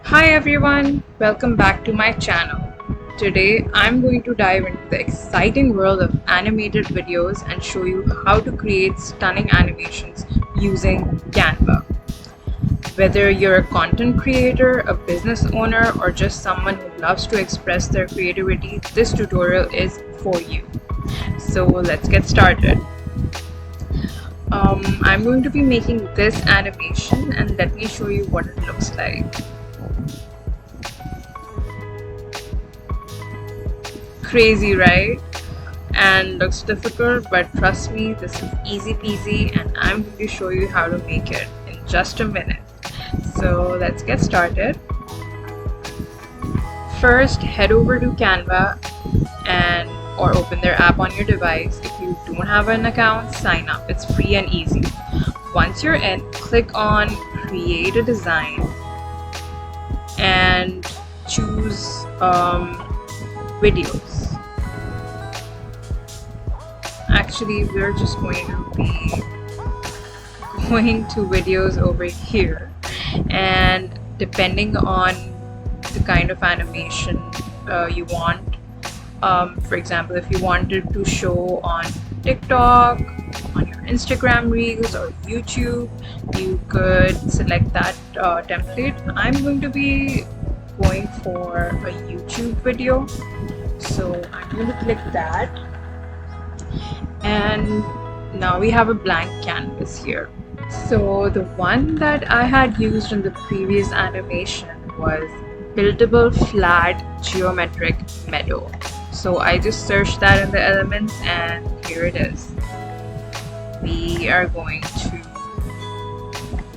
Hi everyone, welcome back to my channel. Today I'm going to dive into the exciting world of animated videos and show you how to create stunning animations using Canva. Whether you're a content creator, a business owner, or just someone who loves to express their creativity, this tutorial is for you. So let's get started. I'm going to be making this animation and let me show you what it looks like. Crazy, right? And looks difficult, but trust me, this is easy peasy and I'm going to show you how to make it in just a minute. So let's get started. First, head over to Canva and or open their app on your device. If you don't have an account, sign up. It's free and easy. Once you're in, click on create a design and choose videos. Actually, we're just going to be going to videos over here, and depending on the kind of animation you want, for example, if you wanted to show on TikTok, on your Instagram Reels or YouTube, you could select that template. I'm going to be going for a YouTube video, so I'm going to click that, and now we have a blank canvas here. So the one that I had used in the previous animation was buildable flat geometric meadow. So I just searched that in the elements and here it is. We are going to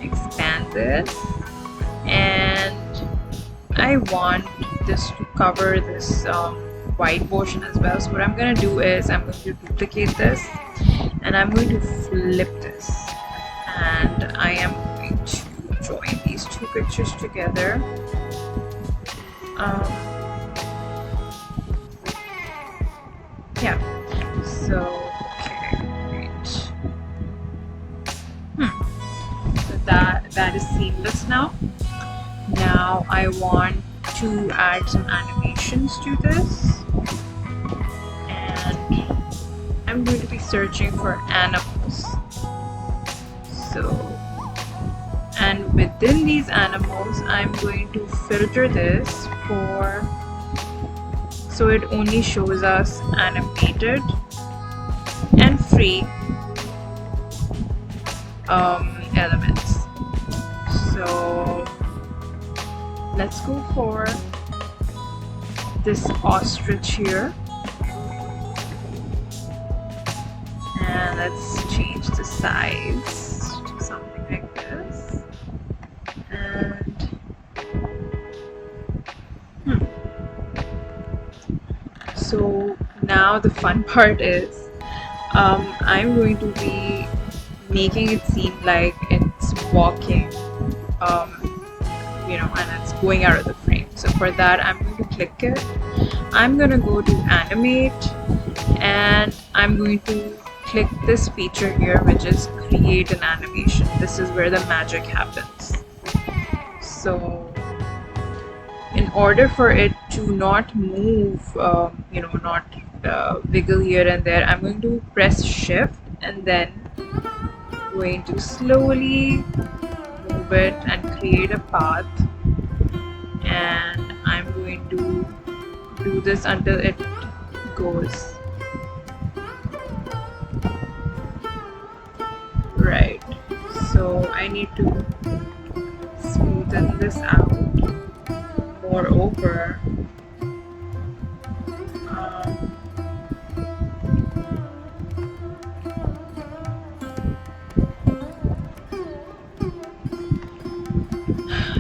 expand this, and I want this to cover this white portion as well. So what I'm going to do is I'm going to duplicate this and I'm going to flip this, and I am going to join these two pictures together. Yeah, so okay, great. So that is seamless now. Now I want to add some animations to this, and I'm going to be searching for animals. And within these animals, I'm going to filter this so it only shows us animated and free elements. So let's go for this ostrich here, and let's change the size to something like this. And so now the fun part is I'm going to be making it seem like it's walking, and it's going out of the frame. So for that, I'm going to click it. I'm going to go to animate, and I'm going to click this feature here, which is create an animation. This is where the magic happens. So in order for it to not move, not wiggle here and there, I'm going to press shift and then going to slowly move it and create a path, and I'm going to do this until it goes right. So I need to smoothen this out. Moreover,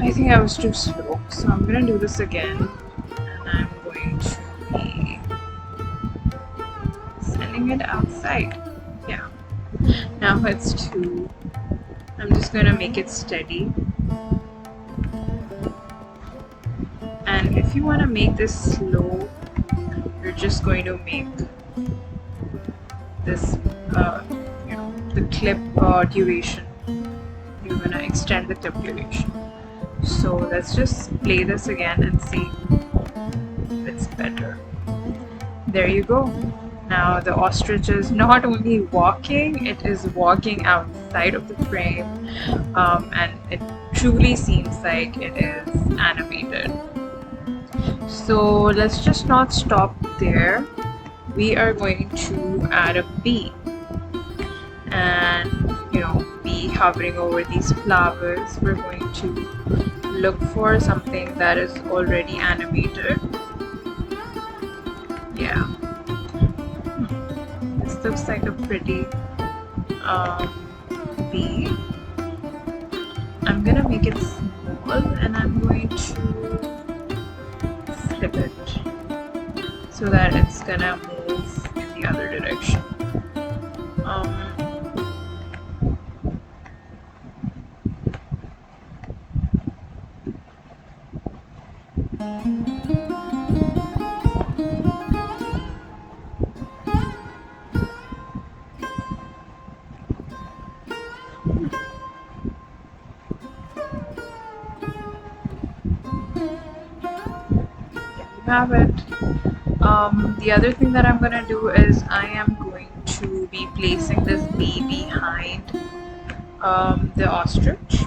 I think I was too slow, so I'm gonna do this again, and I'm going to be sending it outside. Yeah, now it's two. I'm just gonna make it steady. And if you want to make this slow, you're just going to make this, the clip duration. You're going to extend the clip duration. So let's just play this again and see if it's better. There you go. Now the ostrich is not only walking, it is walking outside of the frame, and it truly seems like it is animated. So let's just not stop there. We are going to add a bee, and bee hovering over these flowers. We're going to look for something that is already animated. Yeah, this looks like a pretty bee. I'm gonna make it small and I'm going to flip it so that it's gonna move in the other direction. Have it. The other thing that I'm gonna do is I am going to be placing this bee behind the ostrich,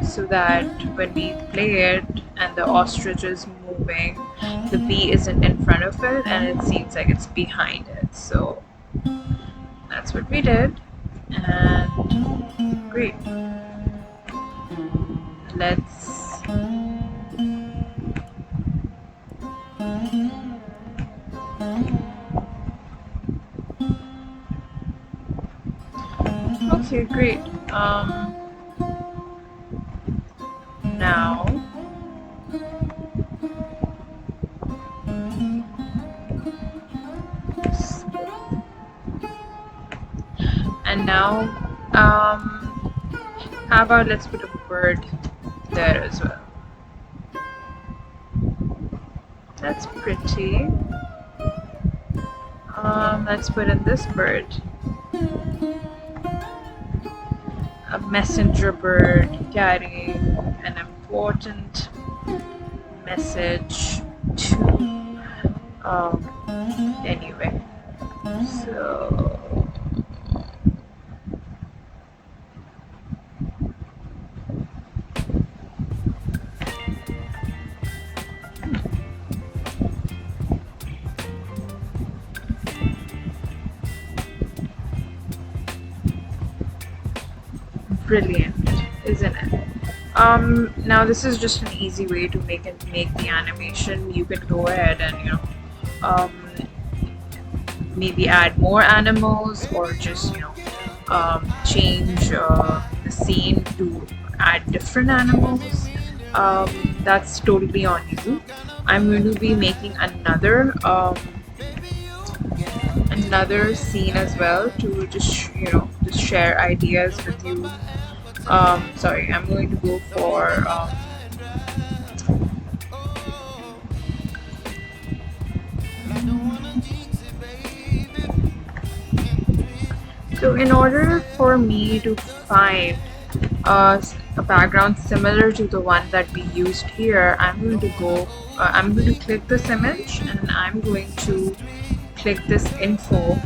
so that when we play it and the ostrich is moving, the bee isn't in front of it and it seems like it's behind it. So that's what we did, and great. Let's okay, great. Now and now how about let's put a bird there as well. That's pretty. Let's put in this bird, a messenger bird carrying an important message to anyway. So brilliant, isn't it? Now this is just an easy way to make the animation. You can go ahead and maybe add more animals, or just change the scene to add different animals. That's totally on you. I'm going to be making another scene as well to just share ideas with you. Sorry, I'm going to go for so in order for me to find a background similar to the one that we used here, I'm going to click this image and I'm going to click this info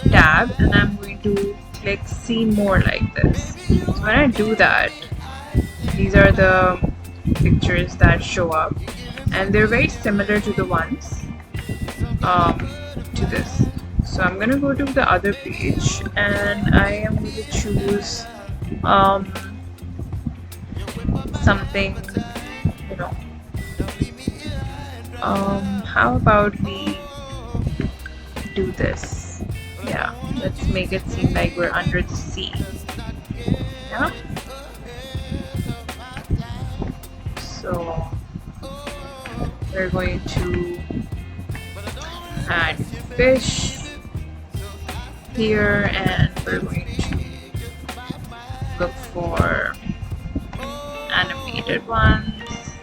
tab, and I'm going to click see more like this. So when I do that, these are the pictures that show up, and they're very similar to the ones to this. So I'm gonna go to the other page and I am going to choose something, how about we do this? Yeah, let's make it seem like we're under the sea. Yeah, so we're going to add fish here, and we're going to look for animated ones,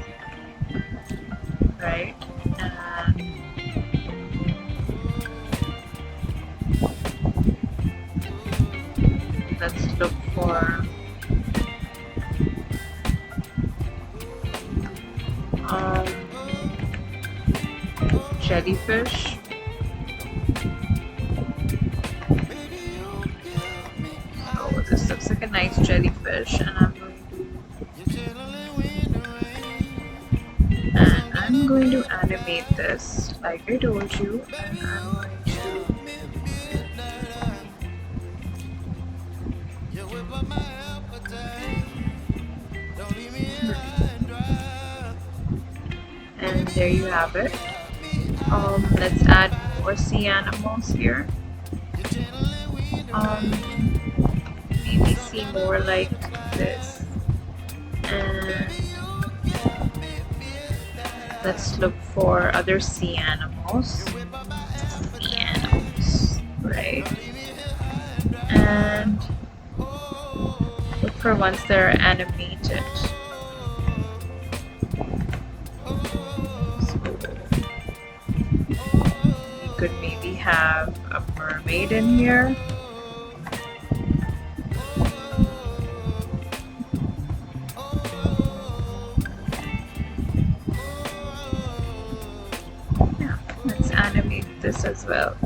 right? And let's look for um, jellyfish. Oh, this looks like a nice jellyfish, and I'm going to animate this like I told you, and I'm going to and there you have it. Let's add more sea animals here. Maybe see more like this, and let's look for other sea animals. Sea animals, right? And look for ones that are animated. You could maybe have a mermaid in here. Yeah, let's animate this as well.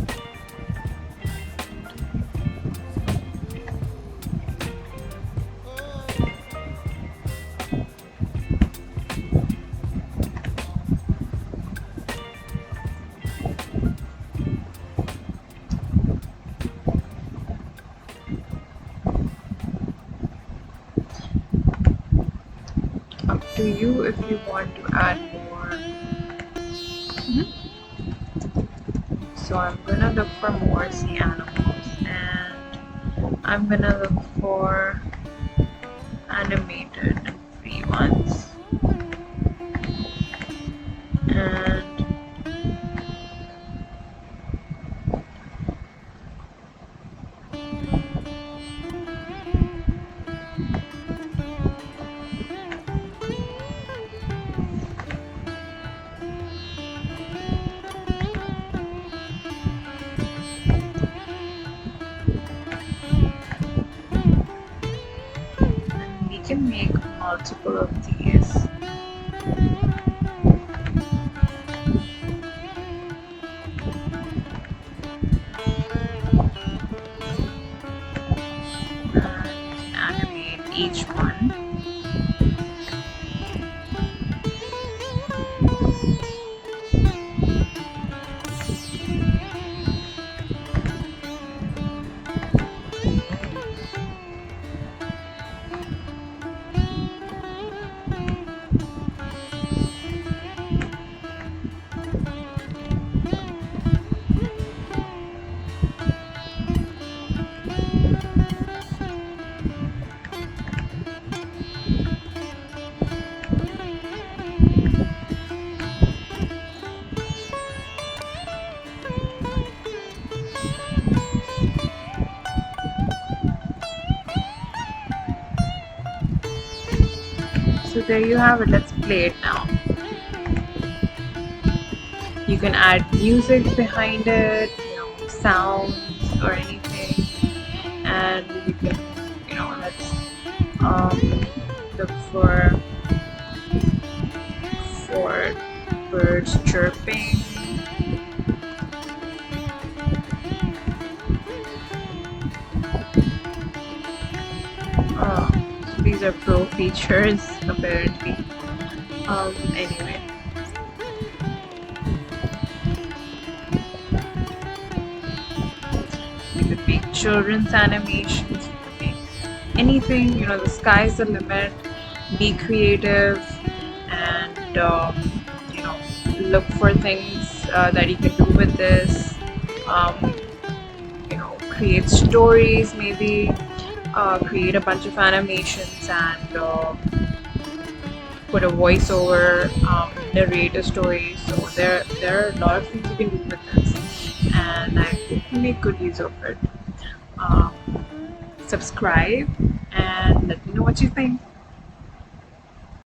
Up to you if you want to add more. So I'm gonna look for more sea animals, and I'm gonna look for animated and free ones. And we can make multiple of these. And animate each one. So there you have it. Let's play it now. You can add music behind it, sounds or anything, and you can, let's look for birds chirping. Oh, so these are pro features apparently. Anyway. You could make children's animations, you could make anything, the sky's the limit. Be creative and look for things that you can do with this. Create stories, maybe create a bunch of animations and put a voiceover, narrate a story. So there are a lot of things you can do with this, and I think you make good use of it. Subscribe and let me know what you think.